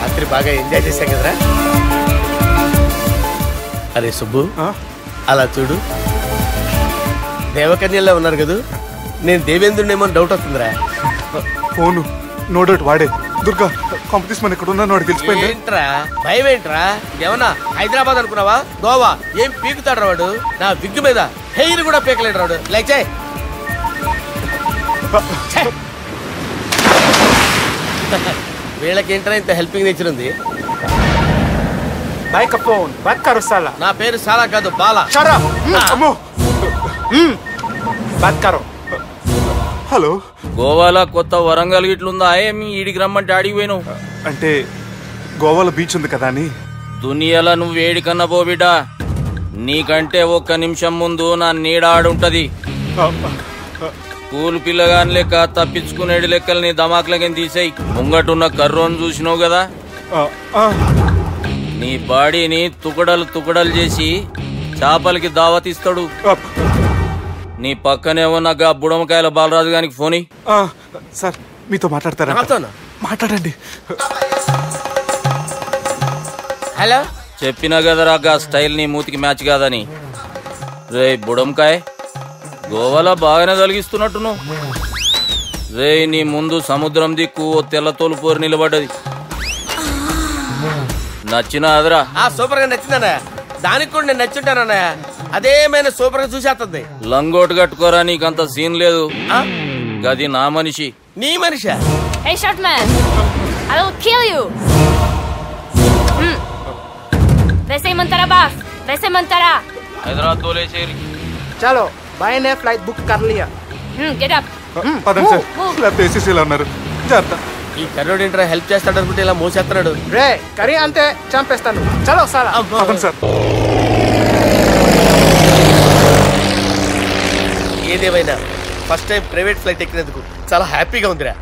రాత్రి బాగా ఎంజాయ్ చేశాం కదరా. అరే సుబ్బు, అలా చూడు, దేవకన్యల్లో ఉన్నారు కదా. నేను దేవేంద్రునేమో డౌట్ వస్తుందిరా. ఫోను నో డౌట్ వాడే. దుర్గా కాంపిటీషన్ ఇక్కడ ఉన్నాను, వాడు తెలిసిపోయింది. ఏంట్రా భయం ఏంట్రా? ఏమన్నా హైదరాబాద్ అనుకున్నావా? గోవా ఏం పీకుతాడు వాడు? నా విగ్గు మీద హెయిర్ కూడా పీకలేడు వాడు. లైక్ వీళ్ళకేంట్రా ఇంత హెల్పింగ్ నేచర్ ఉంది? నా పేరు సాలా కాదు, బాలా. హలో, గోవాలో కొత్త వరంగల్ గిట్లుందా? ఏమి ఈడికి రమ్మంటే ఆడికి పోయినావు? అంటే గోవాలో బీచ్ ఉంది కదా అని. దునియాలో నువ్వు వేడికన్నా పో బిడ్డ. నీకంటే ఒక్క నిమిషం ముందు నా నీడ ఆడుంటది. స్కూల్ పిల్లగాని లెక్క తప్పించుకునేడు లెక్కలు నీ దమాకులకి తీసేయి. ముంగటున్న కర్రోని చూసినావు కదా, నీ బాడీని తుకడలు తుకడలు చేసి చేపలకి దావతిస్తాడు. నీ పక్కనే ఉన్న గా బుడమకాయల బాలరాజు గారికి ఫోన్. సార్ మీతో మాట్లాడతారా? మాట్లాడండి. హలో, చెప్పినా కదరా గా స్టైల్ నీ మూతికి మ్యాచ్ కాదని. రే బుడంకాయ్, గోవాలో బాగానే తొలగిస్తున్నట్టు నువ్వు. రే నీ ముందు సముద్రం దిక్కు ఓ తెల్లతోలు పోరు నిలబడ్డది. నచ్చినా అదరా? సూపర్ గా నచ్చిందన్నయ్య. దానికి కూడా నేను నచ్చుంటానన్నయ్య. అదేమైనా సూపర్ గా చూసేస్తుంది. లంగోటు కట్టుకోరా, నీకంత సీన్ లేదు. గది నా మనిషి. నీ Manisha? Hey short man, I will kill you. वैसे ही मंतरा बास, वैसे मंतरा. हैदराबाद तोले शेरी. चलो भाई ने फ्लाइट बुक कर लिया. Get up. పదండి సార్, లేకపోతే ఏసీసీలో ఉన్నారు. జాగ్రత్త. ఈ కర్రోడు ఏంట్రా హెల్ప్ చేస్తాడు అనుకుంటే ఇలా మోసేస్తున్నాడు. రే కరీ అంతే చంపేస్తాను. చలో సార్. పదండి సార్. ఏదేమైనా ఫస్ట్ టైం ప్రైవేట్ ఫ్లైట్ ఎక్కినందుకు చాలా హ్యాపీగా ఉందిరా.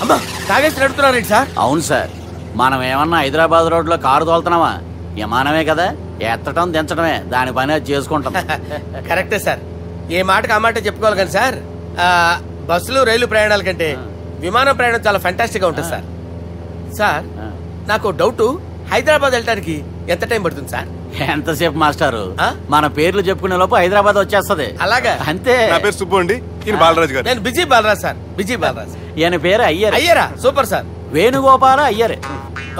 అమ్మా తాగేసి నడుపుతున్నారేంటి సార్? అవును సార్, మనం ఏమన్నా హైదరాబాద్ రోడ్లో కారు తోలుతున్నామా? విమానమే కదా, ఎత్తడం దించడమే దాని పని అది చేసుకుంటాం. కరెక్టే సార్, ఏ మాటకు ఆ మాట చెప్పుకోవాలి కానీ సార్, బస్సులు రైలు ప్రయాణాల కంటే విమానం ప్రయాణం చాలా ఫ్యాంటాస్టిక్ గా ఉంటుంది సార్. సార్ నాకు డౌట్, హైదరాబాద్ వెళ్ళడానికి ఎంత టైం పడుతుంది సార్? ఎంతసేపు మాస్టారు, మన పేర్లు చెప్పుకునే లోపు హైదరాబాద్ వచ్చేస్తది. అలాగా? అంతే. నా పేరు సుబ్బు అండి, ఈయన బాలరాజు గారు. నేను B G Balaraj sir. B G Balaraj. ఈయన పేరు అయ్యర్. అయ్యరా? Super sir. వేణుగోపాల అయ్యర్.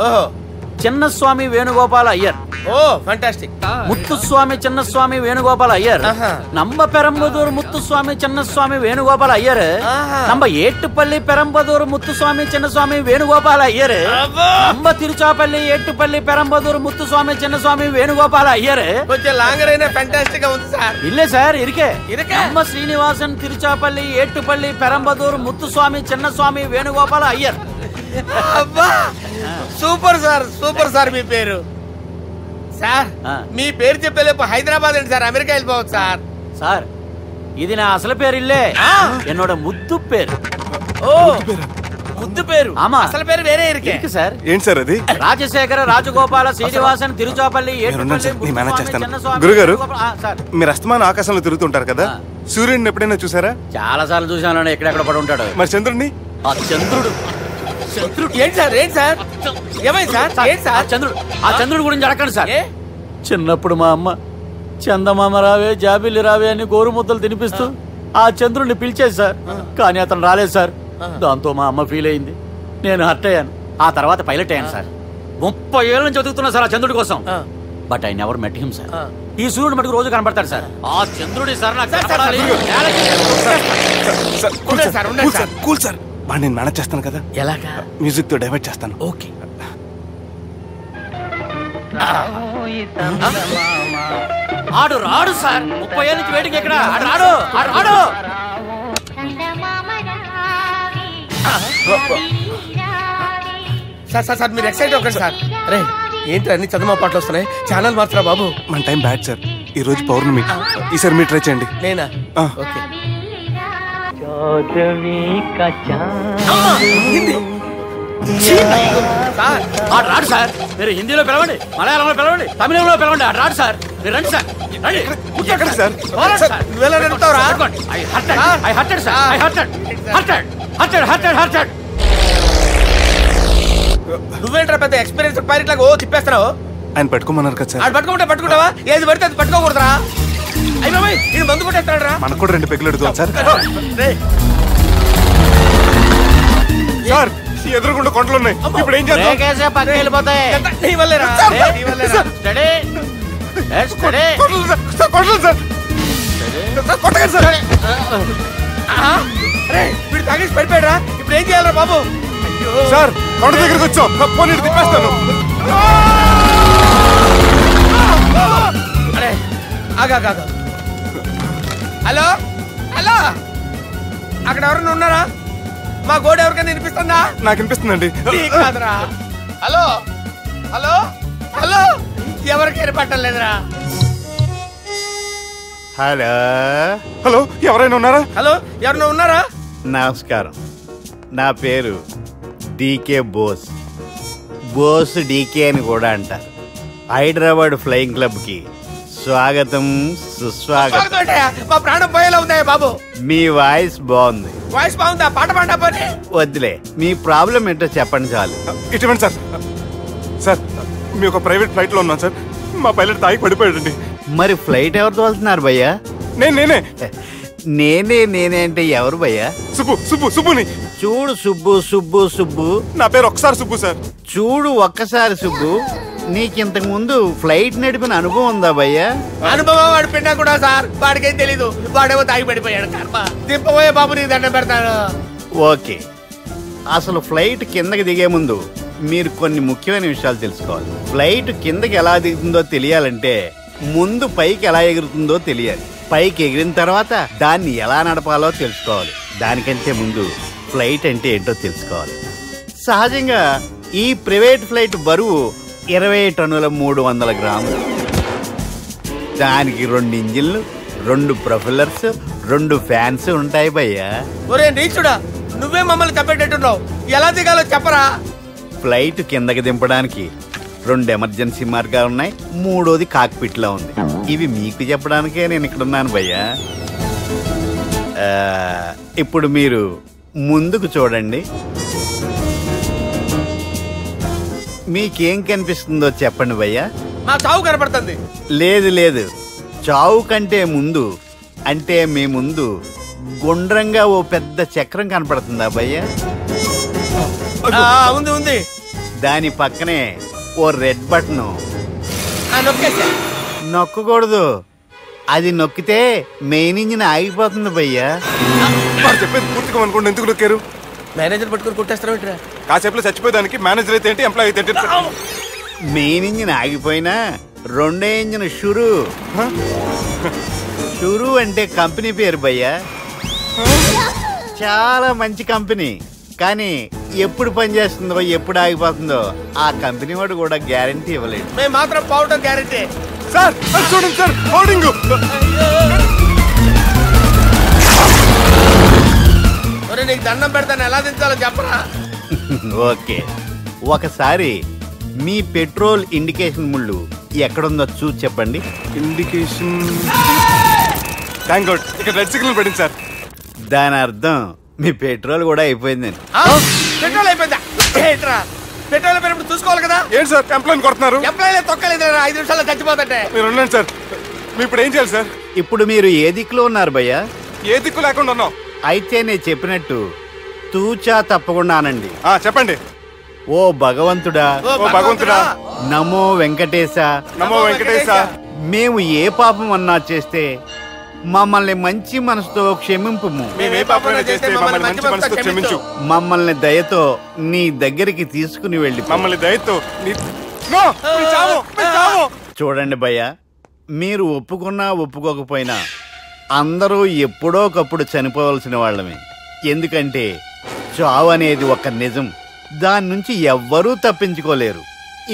ఓహో. చిన్నస్వామి వేణుగోపాల అయ్యర్. ఓ ఫ్యాంటాస్టిక్. ముత్తుస్వామి చిన్నస్వామి వేణుగోపాల అయ్యర్. నంబ పెరంబదూరు ముత్తుస్వామి చిన్నస్వామి వేణుగోపాల అయ్యర్. నంబ ఏట్టుపల్లి పెరంబదూరు ముత్తుస్వామి చిన్నస్వామి వేణుగోపాల అయ్యర్. నంబ తిరుచాపల్లి ఏట్టుపల్లి పెరంబదూరు ముత్తుస్వామి చిన్నస్వామి వేణుగోపాల అయ్యర్. కొంచెం లాంగర్ అయినా ఫ్యాంటాస్టిక్ గా ఉంది సార్. ఇల్లే సార్, ఇరికే. నంబ శ్రీనివాసన్ తిరుచాపల్లి ఏట్టుపల్లి పెరంబదూరు ముత్తుస్వామి చిన్నస్వామి వేణుగోపాల అయ్యర్. అబ్బా సూపర్ సార్, సూపర్ సార్. మీ పేరు సార్, మీ పేరు చెప్పేలేపు హైదరాబాద్ అండి సార్, అమెరికా వెళ్ళిపోవచ్చు సార్. సార్ ఇది నా అసలు పేరు ఇల్లే, ఎన్నోడ ముద్దు పేరు. ఓ ముద్దు పేరు? అసలు పేరు వేరే ఇరికే సార్. ఏంటి సార్ అది? రాజశేఖర రాజగోపాల శ్రీనివాసన్ తిరుచాపల్లి. గురుగారు, మీరు అస్తమానం ఆకాశంలో తిరుగుతుంటారు కదా, సూర్యుడిని ఎప్పుడైనా చూసారా? చాలా సార్లు చూసాను, ఎక్కడెక్కడ పడి ఉంటాడు. మరి చంద్రుడిని? ఆ చంద్రుడు. ఏంటి సార్? ఏంటి సార్? ఏమైంది సార్? ఏంటి సార్? చంద్రుడు. ఆ చంద్రుడు గురించి అడగండి సార్. చిన్నప్పుడు మా అమ్మ చందమామ రావే జాబిల్లి రావే అని గోరు ముద్దలు తినిపిస్తూ ఆ చంద్రుడిని పిలిచేది సార్, కానీ అతను రాలేదు సార్. దాంతో మా అమ్మ ఫీల్ అయింది, నేను హర్ట్ అయ్యాను. ఆ తర్వాత పైలట్ అయ్యాను సార్. 30 ఏళ్ళ నుంచి చదువుతున్నా సార్ ఆ చంద్రుడి కోసం. But I never met him sir. ఈ సూర్యుడు మటుకు రోజు కనబడతాడు సార్. ఆ చంద్రుడి సార్ కూల్ సార్, నేను మేనేజ్ చేస్తాను కదా. ఎలాగా? మ్యూజిక్ తో డైవర్ట్ చేస్తాను. ఓకే. ఆడు రాడు సార్, 30 ఏళ్ళ నుంచి వేటికి ఎక్కడ రాడు. సార్ సార్ సార్ మీరు ఎక్సైట్ అవ్వకండి సార్. రే ఏంటి అన్ని చదువు పాటలు వస్తున్నాయి, ఛానల్ మార్చరా బాబు. మన టైం బ్యాడ్ సార్, ఈ రోజు పౌర్ణమి. ఈసారి మీరు ట్రై చేయండి. నేనా? ఓకే. ఆడు రాడు సార్. మీరు హిందీలో పిలవండి, మలయాళంలో పిలవండి, తమిళంలో పిలవండి, ఆడు రాడు సార్. మీరు రండి సార్, రండి. ఎక్కడ సార్? నువ్వెలా నడుపుతావురా? నువ్వేంట్రా పెద్ద ఎక్స్పీరియన్స్ పైరెట్ లాగా ఓ తిప్పేస్తున్నావు? ఆయన పట్టుకోమన్నారు కదా సార్. ఆడు పట్టుకుంటావా? ఏది పడితే అది పట్టుకోకూడదురా. అయ్యి బాబాయ్ ఇది మందు కొట్టేస్తాడు రా. మనకు కూడా 2 పెగ్గులు అడుగుతాం సార్. సార్ ఎదురుకుండా కొండలు ఉన్నాయి, ఇప్పుడు ఏం చేద్దాం? పక్కకి వెళ్ళిపోతాయి. నీ వల్లేరా. వీడు తాగేసి పడిపోయాడా? ఇప్పుడు ఏం చేయాలరా బాబు? సార్ కొండ దగ్గరికి వచ్చాం, పోనీ తిప్పేస్తాను. అరే ఆగా. హలో హలో, అక్కడ ఎవరైనా ఉన్నారా? మా గోడ ఎవరికైనా వినిపిస్తుందా? నాకు వినిపిస్తుందండి. కాదురా. హలో హలో హలో, ఎవరికి వినపట్టలేదురా. హలో హలో, ఎవరైనా ఉన్నారా? హలో ఎవరైనా ఉన్నారా? నమస్కారం, నా పేరు డీకే బోస్. బోస్ డీకే అని కూడా అంటారు. హైదరాబాద్ ఫ్లయింగ్ క్లబ్ కి స్వాగతం సుస్వాగతం. మా ప్రాణం పోయేలా ఉందా బాబు? మీ వాయిస్ బాగుంది. వాయిస్ బాగుందా? పాట పాడా పోనీ. వద్దులే, మీ ప్రాబ్లం ఏంటో చెప్పండి చాలు. ఇటువంటి సార్, సార్ మీ ఒక ప్రైవేట్ ఫ్లైట్ లో ఉన్నాం సార్. మా పైలట్ తాగి పడిపోయాడండి. మరి ఫ్లైట్ ఎవరితో వెళ్తున్నారు భయ్యా? నేనే అంటే ఎవరు భయ్యా? సుబ్బుని. చూడు సుబ్బు, నా పేరు ఒకసారి సుబ్బు సార్. చూడు ఒక్కసారి సుబ్బు, నీకింతకు ముందు ఫ్లైట్ నడిపిన అనుభవం ఉందా భయ్యా? అనుభవం వాడు పిన్నా కూడా సార్, వాడికేం తెలీదు. వాడేమో తాగి పడిపోయాడు. దింపబోయే బాబు నీకు దండం పెడతాను. ఓకే, అసలు ఫ్లైట్ కిందకి దిగే ముందు మీరు కొన్ని ముఖ్యమైన విషయాలు తెలుసుకోవాలి. ఫ్లైట్ కిందకి ఎలా దిగుతుందో తెలియాలంటే ముందు పైకి ఎలా ఎగురుతుందో తెలియాలి. పైకి ఎగిరిన తర్వాత దాన్ని ఎలా నడపాలో తెలుసుకోవాలి. దానికంటే ముందు ఫ్లైట్ అంటే ఏంటో తెలుసుకోవాలి. సహజంగా ఈ ప్రైవేట్ ఫ్లైట్ బరువు 20 టన్నుల 300 గ్రాములు. దానికి 2 ఇంజిన్లు, 2 ప్రొపెల్లర్స్, 2 ఫ్యాన్స్ ఉంటాయి భయ్యా. ఒరే నీచుడా, నువ్వే మమ్మల్ని తప్పేటట్టున్నావు. ఎలా దిగాలో చెప్పరా? ఫ్లైట్ కిందకి దింపడానికి 2 ఎమర్జెన్సీ మార్గాలు ఉన్నాయి, 3వది కాక్పిట్ లో ఉంది. ఇవి మీకు చెప్పడానికే నేను ఇక్కడ ఉన్నాను భయ్యా. ఇప్పుడు మీరు ముందుకు చూడండి. మీకేం కనిపిస్తుందో చెప్పండి భయ్యా. మా చావు కనపడుతుంది. లేదు, చావు కంటే ముందు అంటే మీ ముందు గుండ్రంగా ఓ పెద్ద చక్రం కనపడుతుందా భయ్యా? ఉంది. దాని పక్కనే ఓ రెడ్ బటన్. నొక్కకూడదు, అది నొక్కితే మెయిన్ ఇంజిన్ ఆగిపోతుంది భయ్యా. చెప్పేది పూర్తిగా అనుకోండి. ఎందుకు నొక్కారు? మేనేజర్ పట్టుకుని కొట్టేస్తారా? కాసేపులో చచ్చిపోయేదానికి మేనేజర్ అయితే ఏంటి, ఎంప్లాయ్ అయితే ఏంటి? మెయిన్ ఇంజిన్ ఆగిపోయినా 2వ ఇంజిన్ షురు అంటే కంపెనీ పేరు భయ్యా. చాలా మంచి కంపెనీ, కానీ ఎప్పుడు పనిచేస్తుందో ఎప్పుడు ఆగిపోతుందో ఆ కంపెనీ వాడు కూడా గ్యారంటీ ఇవ్వలేదు. మేము మాత్రం పోవడం గ్యారంటీ. సార్ చూడండి సార్, హోర్డింగ్. నీకు దండం పెడతాను, ఎలా దించాలో చెప్పరా? ఓకే, ఒకసారి మీ పెట్రోల్ ఇండికేషన్ ముళ్ళు ఎక్కడుందో చూసి చెప్పండి. ఇండికేషన్ థ్యాంక్ గాడ్, ఇక్కడ రెడ్ సిగ్నల్ పడింది సార్. దాని అర్థం మీ పెట్రోల్ కూడా అయిపోయిందండి. పెట్రోల్ అయిపోయిందా? పెట్రోల్ అయిపోయినప్పుడు చూసుకోవాలి కదా. ఏంటి సార్ ఎంప్లాయ్ కొడుతున్నారు? ఎంప్లాయ్ తొక్కలేదు, 5 నిమిషాల్లో చచ్చిపోతుంటే. మీరు ఉండండి సార్. మీరు ఇప్పుడు ఏం చేయాలి సార్? ఇప్పుడు మీరు ఏ దిక్కులో ఉన్నారు భయ్యా? ఏ దిక్కు లేకుండా ఉన్నాం. అయితే నేను చెప్పినట్టు తూచా తప్పకుండా అనండి. చెప్పండి. ఓ భగవంతుడా, నమో వెంకటేశ, నమో వెంకటేశ. మేము ఏ పాపం అన్నా చేస్తే మమ్మల్ని మంచి మనసుతో క్షమింపుము. మమ్మల్ని దయతో నీ దగ్గరికి తీసుకుని వెళ్ళి మమ్మల్ని దయతో చూడండి భయ్యా, మీరు ఒప్పుకున్నా ఒప్పుకోకపోయినా అందరూ ఎప్పుడో ఒకప్పుడు చనిపోవలసిన వాళ్ళమే. ఎందుకంటే చావు అనేది ఒక నిజం, దాని నుంచి ఎవ్వరూ తప్పించుకోలేరు.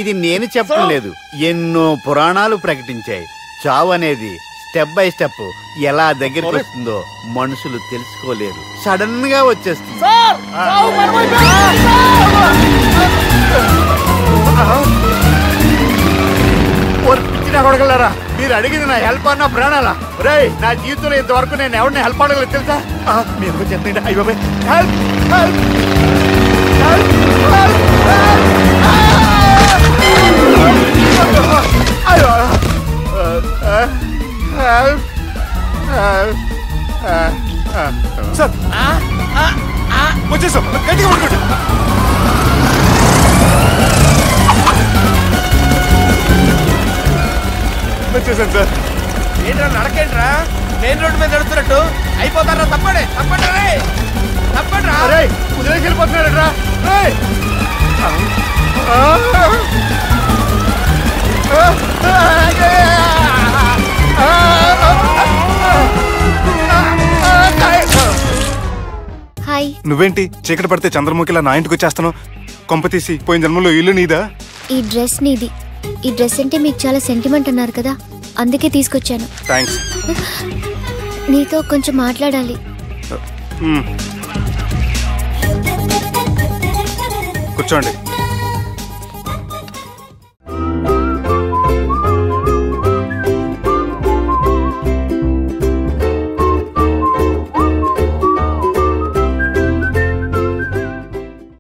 ఇది నేను చెప్పడం లేదు, ఎన్నో పురాణాలు ప్రకటించాయి. చావు అనేది స్టెప్ బై స్టెప్ ఎలా దగ్గరికి వస్తుందో మనుషులు తెలుసుకోలేరు, సడన్ గా వచ్చేస్తుంది. దుర్మార్గులారా, మీరు అడిగింది నా హెల్ప్ అన్న ప్రాణాలా? రే, నా జీవితంలో ఇంతవరకు నేను ఎవరిని హెల్ప్ అడగలేదు తెలుసా? మీరు చెప్పండి. అయ్యో హెల్ప్ హెల్ప్ సార్ వచ్చేసాం, గట్టిగా పడుకోండి. వచ్చేసాను సార్. ఏంట్రా నడకేంట్రా, మెయిన్ రోడ్డు మీద నడుస్తున్నట్టు అయిపోతారా? తప్పండి తప్పండి రే, తప్పండి రా. కుదిరేసి వెళ్ళిపోతున్నాడరా. హాయ్. నువ్వేంటి చీకటి పడితే చంద్రముఖిలా నా ఇంటికి వచ్చేస్తాను? కొంప తీసి పోయిన జన్మలో ఇల్లు నీదా? ఈ డ్రెస్ నీది. ఈ డ్రెస్ అంటే మీకు చాలా సెంటిమెంట్ అన్నారు కదా, అందుకే తీసుకొచ్చాను. థ్యాంక్స్. నీతో కొంచెం మాట్లాడాలి. కూర్చోండి.